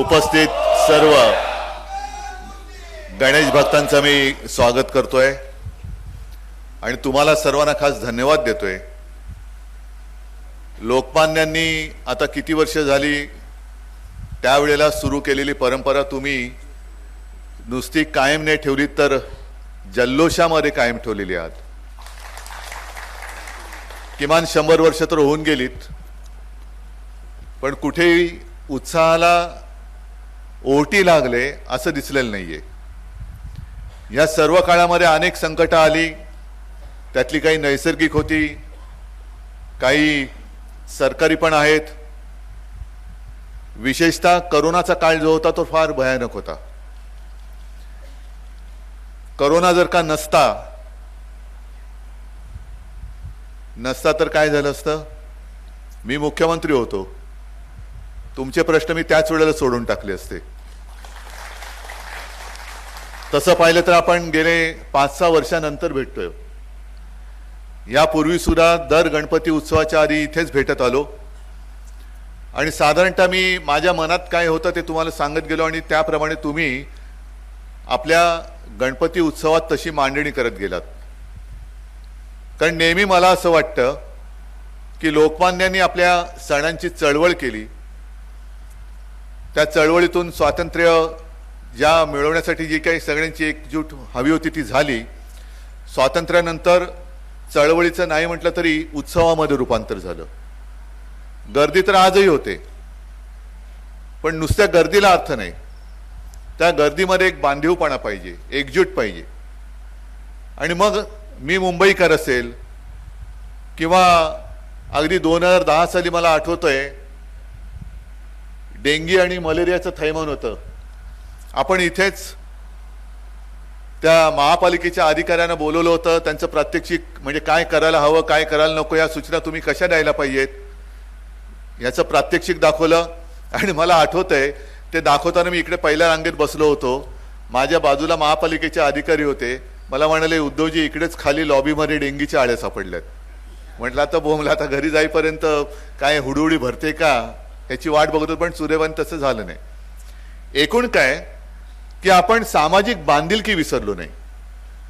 उपस्थित सर्व गणेश भक्तांचं मी स्वागत करतोय आणि तुम्हाला सर्वांना खास धन्यवाद देतोय। लोकमान्यांनी आता किती वर्ष झाली त्यावेळेला सुरू केलेली परंपरा तुम्ही नुसती कायम नाही ठेवली तर जल्लोषामध्ये कायम ठेवलेली आहात। किमान 100 वर्ष तर होऊन गेलीत, पण कुठेही उत्साहाला ओटी लागले असं दिसलेलं नाहीये। या सर्व काळामध्ये अनेक संकट आली, त्यातली काही नैसर्गिक होती, काही सरकारी पण आहेत। विशेषतः कोरोनाचा काळ जो होता तो फार भयानक होता। कोरोना जर का नसता तर काय झालं असतं? मी मुख्यमंत्री होतो, तुमचे प्रश्न मी त्याच वेळेला सोडून टाकले असते। तसं पाहिलं तर आपण गेले 5-6 वर्षानंतर भेटतोय। यापूर्वी सुद्धा दर गणपती उत्सवाच्या आधी इथेच भेटत आलो आणि साधारणतः मी माझ्या मनात काय होतं ते तुम्हाला सांगत गेलो आणि त्याप्रमाणे तुम्ही आपल्या गणपती उत्सवात तशी मांडणी करत गेलात। कारण नेहमी मला असं वाटतं की लोकमान्यांनी आपल्या सणांची चळवळ केली, त्या चळवळीतून स्वातंत्र्य ज्या मिळवण्यासाठी जी काही सगळ्यांची एकजूट हवी होती ती झाली। स्वातंत्र्यानंतर चळवळीचं नाही म्हटलं तरी उत्सवामध्ये रूपांतर झालं। गर्दी तर आजही होते, पण नुसत्या गर्दीला अर्थ नाही, त्या गर्दीमध्ये एक बांधीवपणा पाहिजे, एकजूट पाहिजे। आणि मग मी मुंबईकर असेल किंवा अगदी 2010 साली मला आठवतंय डेंगी आणि मलेरियाचं थैमान होतं। आपण इथेच त्या महापालिकेच्या अधिकाऱ्यांना बोलवलं होतं, त्यांचं प्रात्यक्षिक म्हणजे काय करायला हवं काय करायला नको या सूचना तुम्ही कशा द्यायला पाहिजेत याचं प्रात्यक्षिक दाखवलं। आणि मला आठवतंय ते दाखवताना मी इकडे पहिल्या रांगेत बसलो होतो, माझ्या बाजूला महापालिकेचे अधिकारी होते। मला म्हणाले, उद्धवजी इकडेच खाली लॉबीमध्ये डेंगीच्या आळ्या सापडल्यात। म्हटलं आता बोंबला, आता घरी जाईपर्यंत काय हुडहुडी भरते का ह्याची वाट बघतो, पण सुदैवाने तसं झालं नाही। एकूण काय की आपण सामाजिक बांधिलकी विसरलो नाही।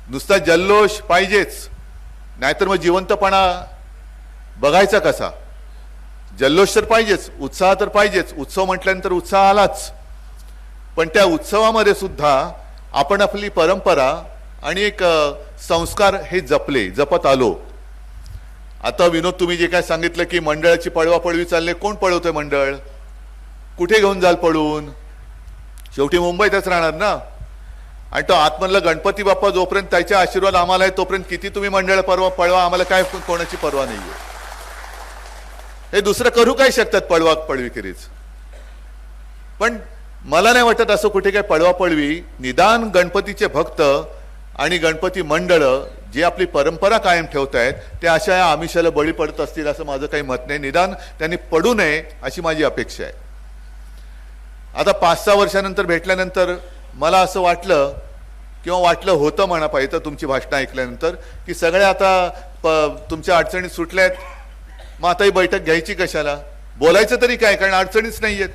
नुसता जल्लोष पाहिजेच, नाहीतर मग जिवंतपणा बघायचा कसा? जल्लोष तर पाहिजेच, उत्साह तर पाहिजेच। उत्सव म्हटल्यानंतर उत्साह आलाच, पण त्या उत्सवामध्ये सुद्धा आपण आपली परंपरा आणि एक संस्कार हे जपत आलो। आता विनोद तुम्ही जे काय सांगितलं की मंडळाची पळवापळवी चालले, कोण पळवतोय मंडळ? कुठे घेऊन जाल पळून? शेवटी मुंबईतच राहणार ना। आणि तो आतमधला गणपती बाप्पा जोपर्यंत त्याचे आशीर्वाद आम्हाला आहे तोपर्यंत किती तुम्ही मंडळ पळवा, आम्हाला काय कोणाची परवा नाहीये। हे दुसरं करू काय शकतात पळवीखेरीज? पण मला नाही वाटत असं कुठे काय पळवापळवी। निदान गणपतीचे भक्त आणि गणपती मंडळ जे आपली परंपरा कायम ठेवतायत ते अशा या आमिषाला बळी पडत असतील असं माझं काही मत नाही। निदान त्यांनी पडू नये अशी माझी अपेक्षा आहे। आता 5-6 वर्षानंतर भेटल्यानंतर मला असं वाटलं किंवा वाटलं होतं म्हणा पाहिजे तुमची भाषणं ऐकल्यानंतर की सगळ्या आता तुमच्या अडचणी सुटल्यात, मग आता ही बैठक घ्यायची कशाला? बोलायचं तरी काय, कारण अडचणीच नाहीयेत।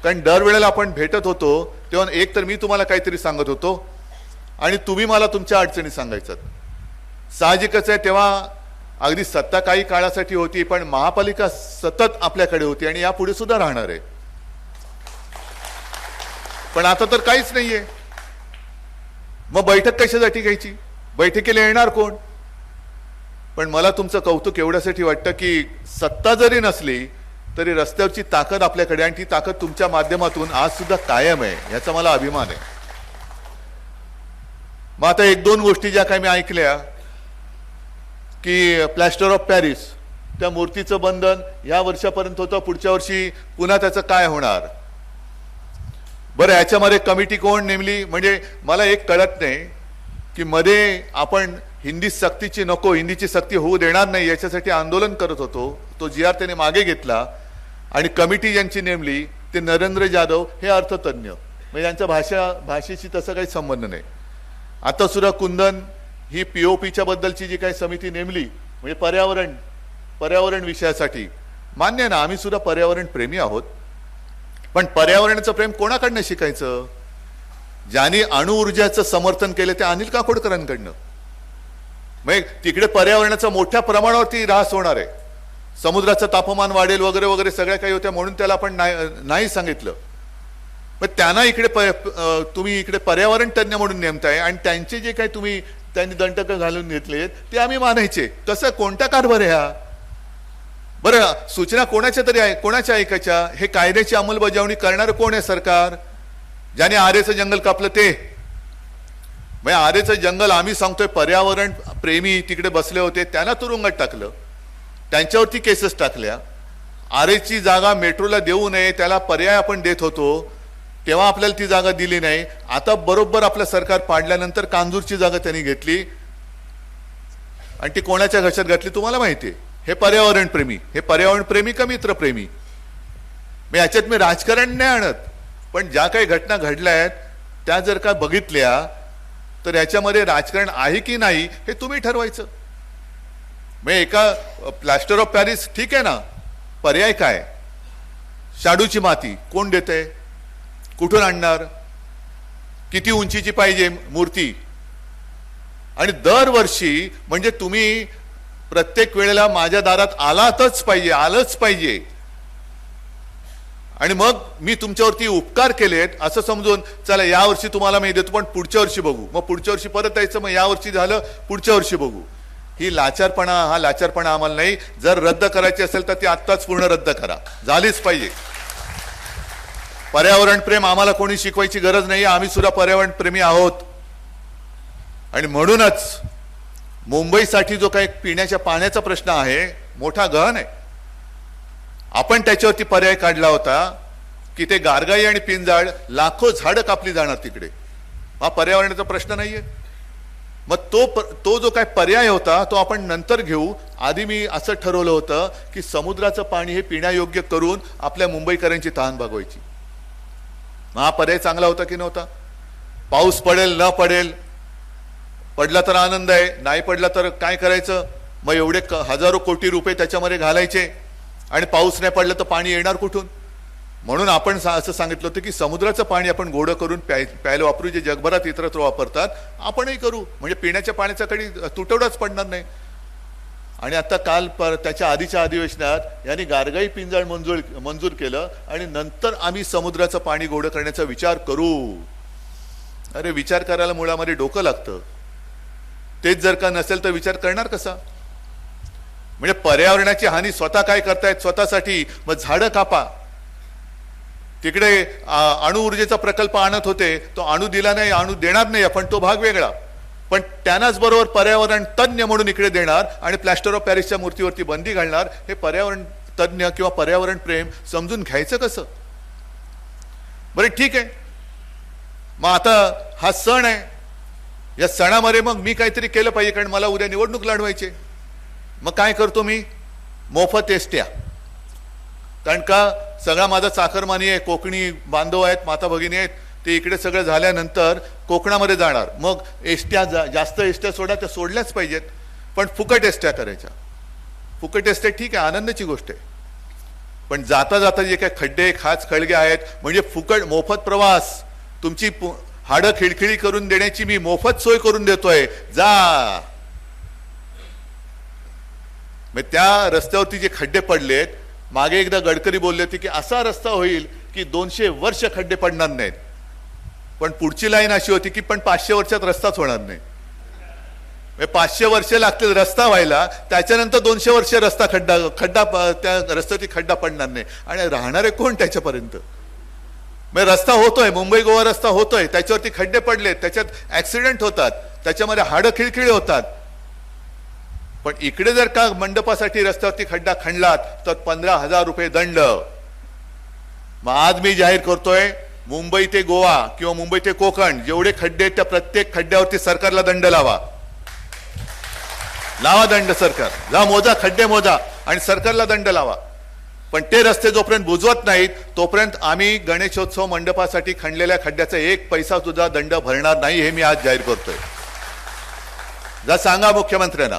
कारण दरवेळेला आपण भेटत होतो तेव्हा एक तर मी तुम्हाला काहीतरी सांगत होतो आणि तुम्ही मला तुमच्या अडचणी सांगायच्यात। साहजिकच आहे, तेव्हा अगदी सत्ता काही काळासाठी होती, पण महापालिका सतत आपल्याकडे होती आणि यापुढे सुद्धा राहणार आहे। पण आता तर काहीच नाहीये, मग बैठक कशासाठी घ्यायची? बैठकीला येणार कोण? पण मला तुमचं कौतुक एवढ्यासाठी वाटतं की सत्ता जरी नसली तरी रस्त्यावरची ताकद आपल्याकडे, आणि ती ताकद तुमच्या माध्यमातून आज सुद्धा कायम आहे, याचा मला अभिमान आहे। मग आता 1-2 गोष्टी ज्या काही मी ऐकल्या की प्लॅस्टर ऑफ पॅरिस त्या मूर्तीचं बंधन या वर्षापर्यंत होतं, पुढच्या वर्षी पुन्हा त्याचं काय होणार? बरं, याच्यामध्ये कमिटी कोण नेमली? म्हणजे मला एक कळत नाही की मध्ये आपण हिंदी सक्तीची नको, हिंदीची सक्ती होऊ देणार नाही याच्यासाठी आंदोलन करत होतो, तो GR त्याने मागे घेतला आणि कमिटी ज्यांची नेमली ते नरेंद्र जाधव हे अर्थतज्ञ, म्हणजे यांच्या भाषेशी तसं काही संबंध नाही। आता सुद्धा कुंदन ही POPच्या बद्दलची जी काही समिती नेमली म्हणजे पर्यावरण विषयासाठी, मान्य ना, आम्ही सुद्धा पर्यावरण प्रेमी आहोत, पण पर्यावरणाचं प्रेम कोणाकडनं शिकायचं? ज्यांनी अणुऊर्जाचं समर्थन केलं ते अनिल काकोडकरांकडनं. मग तिकडे पर्यावरणाचा मोठ्या प्रमाणावरती ऱ्हास होणार आहे, समुद्राचं तापमान वाढेल वगैरे वगैरे सगळ्या काही होत्या, म्हणून त्याला आपण नाही सांगितलं. मग त्यांना इकडे तुम्ही इकडे पर्यावरण तज्ञ म्हणून नेमताय आणि त्यांचे जे काही तुम्ही त्यांनी दंडक घालून घेतले ते आम्ही मानायचे. तसं कोणता कारभार आहे हा? बरं, सूचना कोणाच्या तरी आहे, कोणाच्या ऐकायच्या? हे कायद्याची अंमलबजावणी करणारं कोण आहे? सरकार. ज्याने आरेचं जंगल कापलं ते. मग आरेचं जंगल आम्ही सांगतोय पर्यावरण प्रेमी तिकडे बसले होते, त्यांना तुरुंगात टाकलं, त्यांच्यावरती केसेस टाकल्या. आरेची जागा मेट्रोला देऊ नये त्याला पर्याय आपण देत होतो, तेव्हा आपल्याला ती जागा दिली नाही. आता बरोबर आपलं सरकार पाडल्यानंतर कांजूरची जागा त्यांनी घेतली आणि ती कोणाच्या घशात घातली तुम्हाला माहिती आहे. हे पर्यावरण प्रेमी, हे पर्यावरण प्रेमी का मित्रप्रेमी? मी याच्यात मी राजकारण नाही आणत, पण ज्या काही घटना घडल्या आहेत त्या जर का बघितल्या तर याच्यामध्ये राजकारण आहे की नाही हे तुम्ही ठरवायचं. मग एका प्लास्टर ऑफ पॅरिस ठीक आहे ना, पर्याय काय? शाडूची माती कोण देते? कुठून आणणार? किती उंचीची पाहिजे मूर्ती? आणि दरवर्षी म्हणजे तुम्ही प्रत्येक वेळेला माझ्या दारात आलाच पाहिजे आणि मग मी तुमच्यावरती उपकार केलेत असं समजून चला यावर्षी तुम्हाला मी देतो पण पुढच्या वर्षी बघू, मग पुढच्या वर्षी परत यायचं, मग यावर्षी झालं पुढच्या वर्षी बघू. ही हा लाचारपणा आम्हाला नाही. जर रद्द करायची असेल तर ती आत्ताच पूर्ण रद्द करा, झालीच पाहिजे. पर्यावरण प्रेम आम्हाला कोणी शिकवायची गरज नाही, आम्ही सुद्धा पर्यावरण प्रेमी आहोत. आणि म्हणूनच मुंबईसाठी जो काही पिण्याच्या पाण्याचा प्रश्न आहे मोठा गहन आहे. आपण त्याच्यावरती पर्याय काढला होता की ते गारगाई आणि पिंजाळ लाखो झाडं कापली जाणार तिकडे. हा पर्यावरणाचा प्रश्न नाहीये. मग तो जो काय पर्याय होता तो आपण नंतर घेऊ. आधी मी असं ठरवलं होतं की समुद्राचं पाणी हे पिण्यायोग्य करून आपल्या मुंबईकरांची तहान भागवायची. हा पर्याय चांगला होता की नव्हता? पाऊस पडेल न पडेल, पडला तर आनंद आहे, नाही पडला तर काय करायचं? मग एवढे हजारो कोटी रुपये त्याच्यामध्ये घालायचे आणि पाऊस नाही पडला तर पाणी येणार कुठून? म्हणून आपण असं सांगितलं होतं की समुद्राचं पाणी आपण गोडं करून प्यायला वापरू, जे जगभरात इतरत्र वापरतात आपणही करू, म्हणजे पिण्याच्या पाण्याचा कधी तुटवडाच पडणार नाही. आणि आता काल त्याच्या आधीच्या अधिवेशनात यांनी गारगाई पिंजाळ मंजूर केलं आणि नंतर आम्ही समुद्राचं पाणी गोडं करण्याचा विचार करू. अरे विचार करायला मुळामध्ये डोकं लागतं. तेच जर का नसेल तर विचार करणार कसा? म्हणजे पर्यावरणाची हानी स्वतः काय करतायत स्वतःसाठी, मग झाडं कापा. तिकडे अणुऊर्जेचा प्रकल्प आणत होते, तो अणू दिला नाही, अणू देणार नाही आपण, तो भाग वेगळा. पण त्यांनाच बरोबर पर्यावरण तज्ञ म्हणून इकडे देणार आणि प्लॅस्टर ऑफ पॅरिसच्या मूर्तीवरती बंदी घालणार. हे पर्यावरण तज्ञ किंवा पर्यावरण प्रेम समजून घ्यायचं कसं? बरं ठीक आहे, मग आता हा सण आहे, या सणामध्ये मग मी काहीतरी केलं पाहिजे कारण मला उद्या निवडणूक लढवायची. मग काय करतो मी? मोफत एसट्या. कारण का सगळा माझा चाकरमानी आहे, कोकणी बांधव आहेत, माता भगिनी आहेत, ते इकडे सगळं झाल्यानंतर कोकणामध्ये जाणार. मग एसट्या जास्त एसट्या सोडा, त्या सोडल्याच पाहिजेत, पण फुकट एसट्या करायच्या. फुकट एसट्या ठीक आहे, आनंदाची गोष्ट आहे, पण जाता जाता जे काही खड्डे खाच खळगे आहेत म्हणजे फुकट मोफत प्रवास, तुमची हाडं खिळखिळी करून देण्याची मी मोफत सोय करून देतोय, जा. मग त्या रस्त्यावरती जे खड्डे पडलेत, मागे एकदा गडकरी बोलले होते की असा रस्ता होईल की 200 वर्ष खड्डे पडणार नाहीत. पण पुढची लाईन अशी होती की पण 500 वर्षात रस्ताच होणार नाही. 500 वर्ष लागतील रस्ता व्हायला, त्याच्यानंतर 200 वर्ष रस्ता खड्डा त्या रस्त्यावरती खड्डा पडणार नाही. आणि राहणारे कोण त्याच्यापर्यंत? मग रस्ता होतोय, मुंबई गोवा रस्ता होतोय, त्याच्यावरती खड्डे पडले, त्याच्यात ऍक्सिडेंट होतात, त्याच्यामध्ये हाडं खिळखिळी होतात. पण इकडे जर का मंडपासाठी रस्त्यावरती खड्डा खणलात तर 15,000 रुपये दंड. मग आज मी जाहीर करतोय, मुंबई ते गोवा किंवा मुंबई ते कोकण जेवढे खड्डे आहेत त्या प्रत्येक खड्ड्यावरती सरकारला दंड लावा दंड. सरकार जा मोजा, खड्डे मोजा आणि सरकारला दंड लावा. पण ते रस्ते जोपर्यंत बुजवत नाहीत तोपर्यंत आम्ही गणेशोत्सव मंडपासाठी खणलेल्या खड्ड्याचा 1 पैसा सुद्धा दंड भरणार नाही, हे मी आज जाहीर करतोय. जा सांगा मुख्यमंत्र्यांना.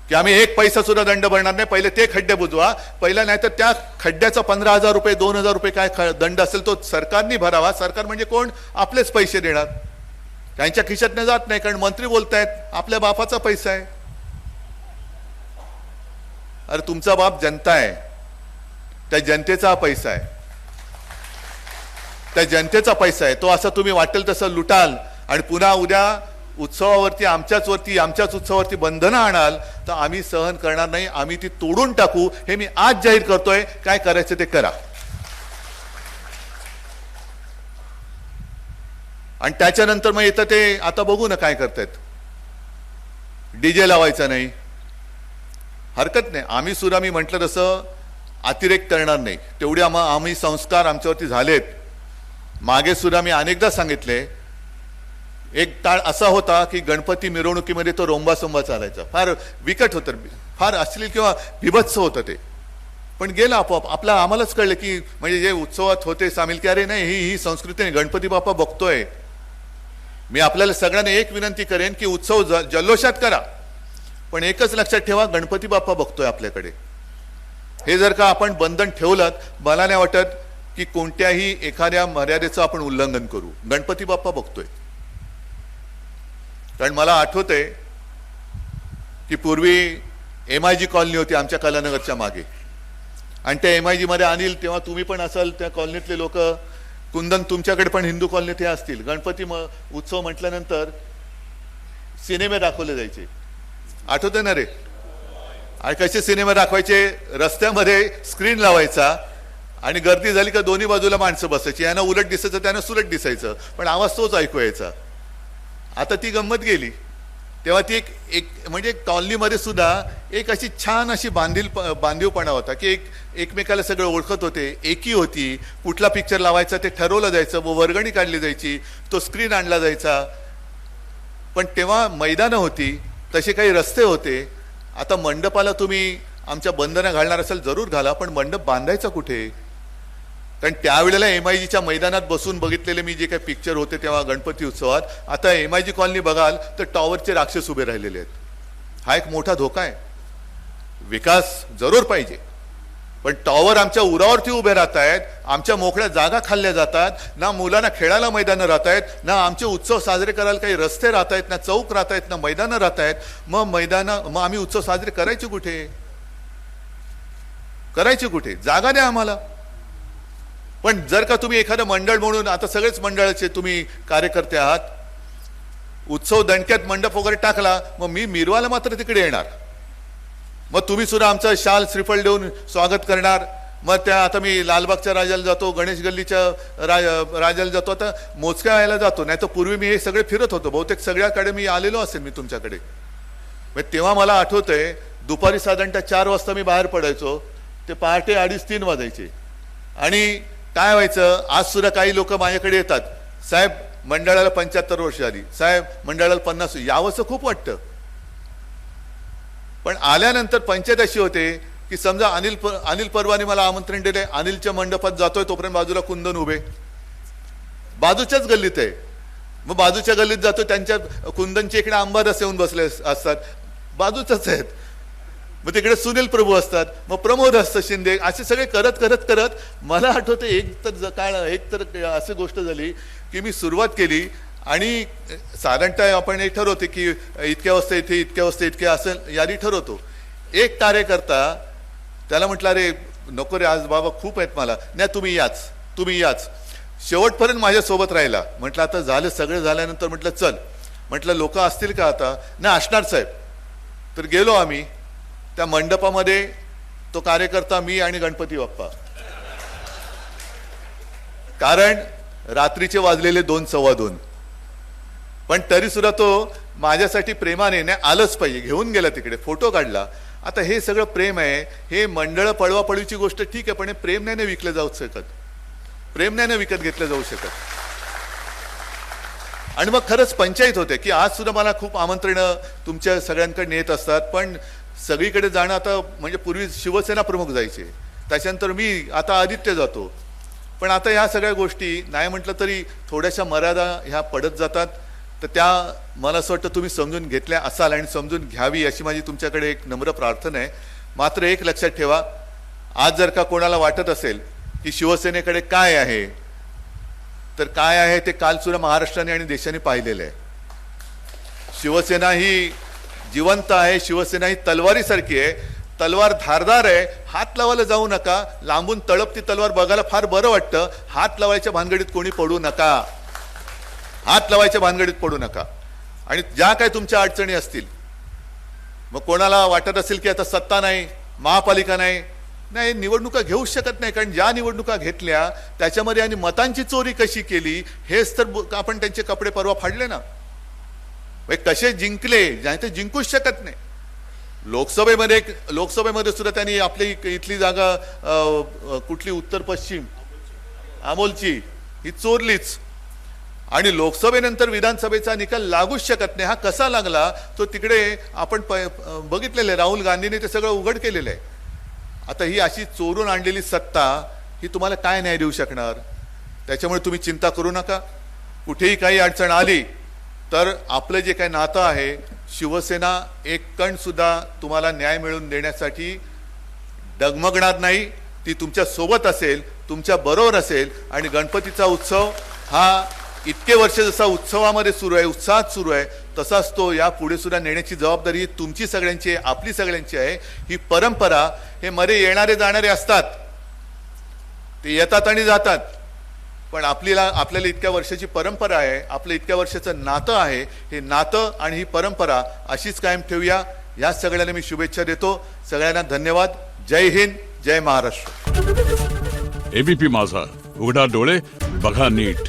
की आम्ही एक पैसा सुद्धा दंड भरणार नाही, पहिले ते खड्डे बुजवा पहिला, नाही तर त्या खड्ड्याचा 15,000 रुपये 2,000 रुपये काय दंड असेल तो सरकारने भरावा. सरकार म्हणजे कोण? आपलेच पैसे देणार, त्यांच्या खिशातनं जात नाही, कारण मंत्री बोलतायत आपल्या बापाचा पैसा आहे. अरे तुमचा बाप जनता आहे, त्या जनतेचा पैसा आहे, त्या जनतेचा पैसा आहे. तो असं तुम्ही वाटेल तसं लुटाल आणि पुन्हा उद्या उत्सवावरती आमच्याच उत्सवावरती बंधनं आणाल तर आम्ही सहन करणार नाही, आम्ही ती तोडून टाकू. हे मी आज जाहीर करतोय. काय करायचं ते करा. आणि त्याच्यानंतर मग येतं ते आता बघू ना काय करतायत. डीजे लावायचा नाही, हरकत नाही. आम्ही सुद्धा मी म्हटलं तसं अतिरेक करणार नाही. तेवढे आम्ही संस्कार आमच्यावरती झालेत. मागे सुद्धा मी अनेकदा सांगितले, एक काळ असा होता की गणपती मिरवणुकीमध्ये तो रोंबासोंबा चालायचा, फार विकट होतं, फार अश्लील किंवा बिभत्स होतं ते. पण गेलं आपोआप. आम्हालाच कळलं की म्हणजे जे उत्सवात होते सामील की अरे नाही ही संस्कृती गणपती बाप्पा बघतोय. मी आपल्याला सगळ्यांना एक विनंती करेन की उत्सव जल्लोषात करा, पण एकच लक्षात ठेवा, गणपती बाप्पा बघतोय आपल्याकडे. हे जर का आपण बंधन ठेवलं, मला नाही वाटत की कोणत्याही एखाद्या मर्यादेचं आपण उल्लंघन करू. गणपती बाप्पा बघतोय. कारण मला आठवतंय की पूर्वी MIG कॉलनी होती आमच्या कलानगरच्या मागे, आणि त्या MIG मध्ये अनिल, तेव्हा तुम्ही पण असाल, त्या कॉलनीतले लोक, कुंदन तुमच्याकडे पण हिंदू कॉलनीत हे असतील, गणपती उत्सव म्हटल्यानंतर सिनेमे दाखवले जायचे. आठवतंय ना रे? आणि कसे सिनेमे दाखवायचे? रस्त्यामध्ये स्क्रीन लावायचा आणि गर्दी झाली का दोन्ही बाजूला माणसं बसायची, यांना उलट दिसायचं त्यांना सुलट दिसायचं, पण आवाज तोच ऐकू यायचा. आता ती गंमत गेली. तेव्हा ती एक म्हणजे कॉलनीमध्ये सुद्धा एक अशी छान अशी बांधीवपणा होता की एकमेकाला सगळं ओळखत होते, एकी होती. कुठला पिक्चर लावायचा ते ठरवलं जायचं, व वर्गणी काढली जायची, तो स्क्रीन आणला जायचा. पण तेव्हा मैदानं होती, तसे काही रस्ते होते. आता मंडपाला तुम्ही आमच्या बंधनं घालणार असेल जरूर घाला, पण मंडप बांधायचा कुठे? कारण त्यावेळेला MIGच्या मैदानात बसून बघितलेले मी जे काही पिक्चर होते तेव्हा गणपती उत्सवात, आता MIG कॉलनी बघाल तर टॉवरचे राक्षस उभे राहिलेले आहेत. हा एक मोठा धोका आहे. विकास जरूर पाहिजे, पण टॉवर आमच्या उरावरती उभे राहत आहेत, आमच्या मोकळ्या जागा खाल्ल्या जातात, ना मुलांना खेळायला मैदानं राहत आहेत, ना आमचे उत्सव साजरे करायला काही रस्ते राहत आहेत, ना चौक राहत आहेत, ना मैदानं राहत आहेत. मग आम्ही उत्सव साजरे करायचे कुठे? जागा द्या आम्हाला. पण जर का तुम्ही एखादं मंडळ म्हणून, आता सगळेच मंडळाचे तुम्ही कार्यकर्ते आहात, उत्सव दणक्यात मंडप वगैरे टाकला, मग मी मिरवायला मात्र तिकडे येणार. मग तुम्ही सुद्धा आमचं शाल श्रीफळ देऊन स्वागत करणार. मग त्या आता मी लालबागच्या राजाला जातो, गणेश गल्लीच्या राजाला जातो, आता मोजक्या यायला जातो. नाही तर पूर्वी मी हे सगळे फिरत होतो, बहुतेक सगळ्याकडे मी आलेलो असेल मी तुमच्याकडे. तेव्हा मला आठवतंय दुपारी साधारणतः 4 वाजता मी बाहेर पडायचो, ते पहाटे 2:30-3 वाजायचे. आणि काय व्हायचं, आज सुद्धा काही लोक माझ्याकडे येतात, साहेब मंडळाला 75 वर्ष आली, साहेब मंडळाला 50, यावंसं खूप वाटतं. पण आल्यानंतर पंचायत अशी होते की समजा अनिल परवाने मला आमंत्रण दिले, अनिलच्या मंडपात जातोय, तोपर्यंत बाजूला कुंदन उभे, बाजूच्याच गल्लीत आहे. मग बाजूच्या गल्लीत जातो, त्यांच्या कुंदनच्या इकडे अंबादास येऊन बसले असतात, बाजूच्याच आहेत. मग तिकडे सुनील प्रभू असतात, मग प्रमोद असतं शिंदे, असे सगळे करत मला आठवते एक तर अशी गोष्ट झाली की मी सुरुवात केली आणि साधारणतः आपण हे ठरवते की इतक्या वाजता इथे, इतक्या वाजता इतके, असं यादी ठरवतो. एक कार्यकर्ता, त्याला म्हटलं अरे नको रे आज बाबा खूप आहेत मला, नाही तुम्ही याच शेवटपर्यंत माझ्यासोबत राहिला. म्हटलं आता झालं, सगळं झाल्यानंतर म्हटलं चल, म्हटलं लोक असतील का आता? नाही असणार साहेब. तर गेलो आम्ही त्या मंडपामध्ये, तो कार्यकर्ता, मी आणि गणपती बाप्पा. कारण रात्रीचे वाजलेले 2-2:15, पण तरी सुद्धा तो माझ्यासाठी प्रेमाने नाही आलंच पाहिजे, घेऊन गेला तिकडे, फोटो काढला. आता हे सगळं प्रेम आहे. हे मंडळ पळवापळीची गोष्ट ठीक आहे, पण हे प्रेम नाही विकलं जाऊ शकत, प्रेम नाही विकत घेतलं जाऊ शकत. आणि मग खरंच पंचायत होते की आज सुद्धा मला खूप आमंत्रणं तुमच्या सगळ्यांकडे येत असतात, पण सगळीकडे जाणं आता, म्हणजे पूर्वी शिवसेना प्रमुख जायचे, त्याच्यानंतर मी, आता आदित्य जातो. पण आता ह्या सगळ्या गोष्टी नाही म्हटलं तरी थोड्याशा मर्यादा ह्या पडत जातात. तर त्या मला असं वाटतं तुम्ही समजून घेतल्या असाल आणि समजून घ्यावी अशी माझी तुमच्याकडे एक नम्र प्रार्थना आहे. मात्र एक लक्षात ठेवा, आज जर का कोणाला वाटत असेल की शिवसेनेकडे काय आहे, तर काय आहे ते काल सुद्धा महाराष्ट्राने आणि देशाने पाहिलेलं आहे. शिवसेना ही जिवंत आहे, शिवसेना ही तलवारीसारखी आहे, तलवार धारदार आहे. हात लावायला जाऊ नका, लांबून तळपती तलवार बघायला फार बरं वाटतं. हात लावायच्या भानगडीत कोणी पडू नका, हात लावायच्या भानगडीत पडू नका. आणि ज्या काय तुमच्या अडचणी असतील, मग कोणाला वाटत असेल की आता सत्ता नाही, महापालिका नाही, निवडणुका घेऊच शकत नाही, कारण ज्या निवडणुका घेतल्या त्याच्यामध्ये आणि मतांची चोरी कशी केली हेच तर आपण त्यांचे कपडे परवा फाडले ना. कसे जिंकले, ज्या ते जिंकूच शकत नाही. लोकसभेमध्ये सुद्धा त्यांनी आपली इथली जागा कुठली उत्तर पश्चिम अमोलची ही चोरलीच. आणि लोकसभेनंतर विधानसभेचा निकाल लागूच शकत नाही. हा कसा लागला तो तिकडे आपण बघितलेलं आहे, राहुल गांधींनी ते सगळं उघड केलेलं आहे. आता ही अशी चोरून आणलेली सत्ता ही तुम्हाला काय न्याय देऊ शकणार? त्याच्यामुळे तुम्ही चिंता करू नका. कुठेही काही अडचण आली तर आपलं जे काही नातं आहे, शिवसेना एक कण सुद्धा तुम्हाला न्याय मिळवून देण्यासाठी डगमगणार नाही. ती तुमच्या सोबत असेल, तुमच्या बरोबर असेल. आणि गणपतीचा उत्सव हा इतके वर्ष जसा उत्सवामध्ये सुरू आहे, उत्साहात सुरू आहे, तसाच तो या पुढे सुद्धा नेण्याची जबाबदारी तुमची सगळ्यांची आहे, आपली सगळ्यांची आहे. ही परंपरा, हे मरे येणारे जाणारे असतात, ते येतात आणि जातात, पण आपल्याला इतक्या वर्षाची परंपरा आहे, आपलं इतक्या वर्षाचं नातं आहे. हे नातं आणि ही परंपरा अशीच कायम ठेवूया. या सगळ्यांना मी शुभेच्छा देतो. सगळ्यांना धन्यवाद. जय हिंद, जय महाराष्ट्र. एबीपी माझा, उघडा डोळे बघा नीट.